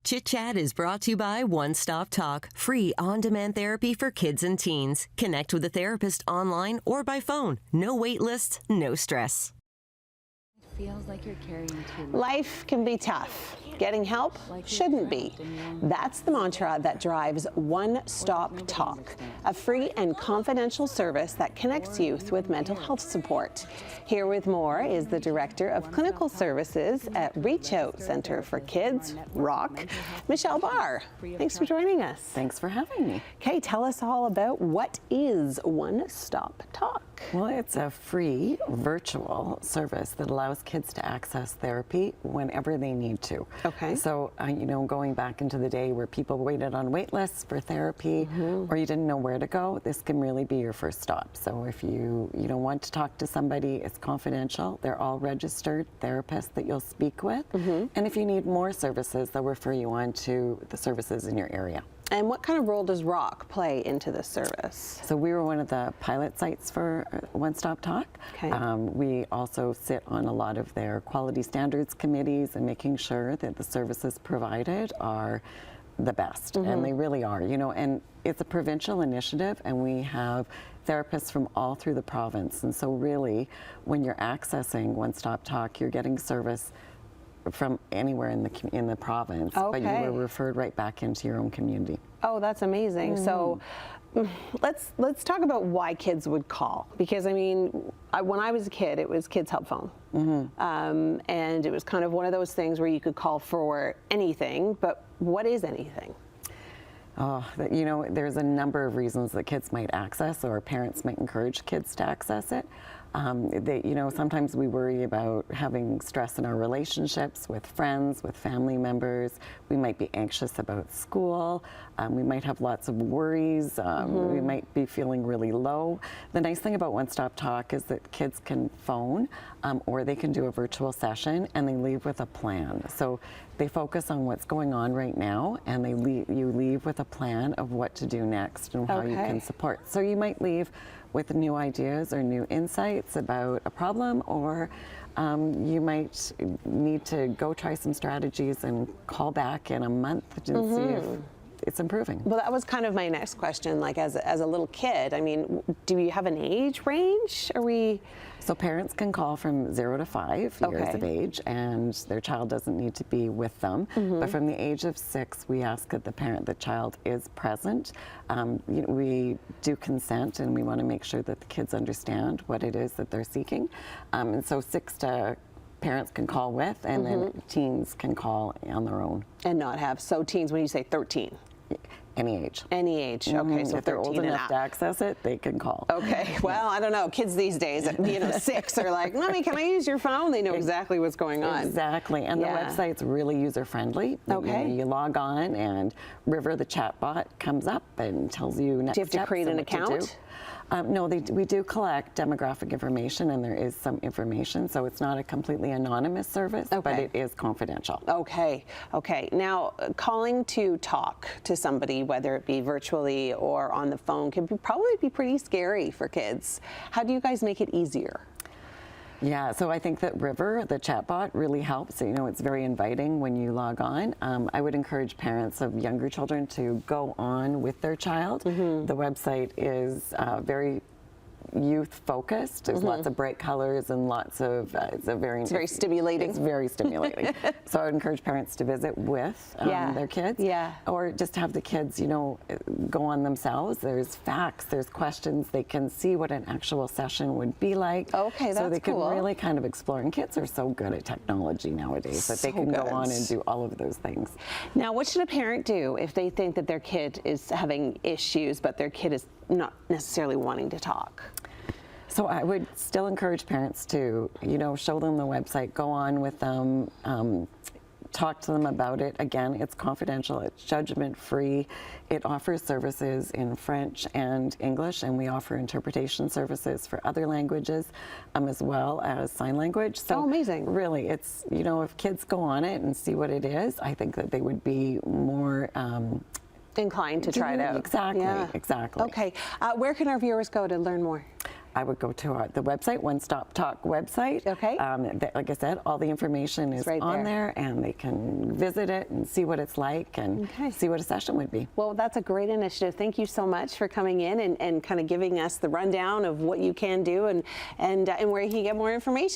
Chit Chat is brought to you by One Stop Talk, free on-demand therapy for kids and teens. Connect with a therapist online or by phone. No wait lists, no stress. It feels like you're carrying too much. Life can be tough. Getting help shouldn't be. That's the mantra that drives One Stop Talk, a free and confidential service that connects youth with mental health support. Here with more is the Director of Clinical Services at Reach Out Center for Kids, ROC, Michelle Barr. Thanks for joining us. Thanks for having me. Okay, tell us all about what is One Stop Talk. Well, it's a free virtual service that allows kids to access therapy whenever they need to. Okay. So, going back into the day where people waited on wait lists for therapy or you didn't know where to go, this can really be your first stop. So if you want to talk to somebody, it's confidential. They're all registered therapists that you'll speak with. And if you need more services, they'll refer you on to the services in your area. And what kind of role does ROC play into this service? So we were one of the pilot sites for One Stop Talk. Okay. We also sit on a lot of their quality standards committees and making sure that the services provided are the best, and they really are, and it's a provincial initiative, and we have therapists from all through the province. And so really, when you're accessing One Stop Talk, you're getting service from anywhere in the province, but you were referred right back into your own community. Oh, that's amazing. So let's talk about why kids would call, because when I was a kid, it was Kids Help Phone, and it was kind of one of those things where you could call for anything. But what is anything? Oh, there's a number of reasons that kids might access, or parents might encourage kids to access it. Sometimes we worry about having stress in our relationships with friends, with family members. We might be anxious about school. We might have lots of worries. We might be feeling really low. The nice thing about One Stop Talk is that kids can phone or they can do a virtual session, and they leave with a plan. So they focus on what's going on right now, and you leave with a plan of what to do next and how you can support. So you might leave with new ideas or new insights about a problem, or you might need to go try some strategies and call back in a month to see if it's improving. Well, that was kind of my next question. Like, as a little kid, do you have an age range? So parents can call from 0 to 5 years of age, and their child doesn't need to be with them. But from the age of 6, we ask that the child is present. We do consent, and we want to make sure that the kids understand what it is that they're seeking. And so 6 to parents can call with, and then teens can call on their own. And not have. So teens, when you say 13? Any age. Any age. Okay, so if they're old enough to access it, they can call. Okay. Well, I don't know. Kids these days, 6 are like, "Mommy, can I use your phone?" They know exactly what's going on. Exactly. And the website's really user-friendly. Okay. You log on, and River, the chatbot, comes up and tells you next steps. Do you have to create an account? No, we do collect demographic information, and there is some information, so it's not a completely anonymous service, but it is confidential. Okay. Now, calling to talk to somebody, whether it be virtually or on the phone, can probably be pretty scary for kids. How do you guys make it easier? Yeah, so I think that River, the chatbot, really helps. It's very inviting when you log on. I would encourage parents of younger children to go on with their child. The website is very youth-focused. There's lots of bright colors and lots of, it's very stimulating. It's very stimulating. So I would encourage parents to visit with their kids. Yeah. Or just have the kids, go on themselves. There's facts, there's questions. They can see what an actual session would be like. Okay, that's cool. So they can really kind of explore. And kids are so good at technology nowadays that they can go on and do all of those things. Now, what should a parent do if they think that their kid is having issues, but their kid is not necessarily wanting to talk? So I would still encourage parents to, show them the website, go on with them, talk to them about it. Again, it's confidential, it's judgment-free. It offers services in French and English, and we offer interpretation services for other languages as well as sign language. So amazing. Really, it's, if kids go on it and see what it is, I think that they would be more inclined to try it out. Exactly, exactly. Okay. Where can our viewers go to learn more? I would go to the website, One Stop Talk website. Okay. Like I said, all the information is right on there. there, and they can visit it and see what it's like and see what a session would be. Well, that's a great initiative. Thank you so much for coming in and kind of giving us the rundown of what you can do and where you can get more information.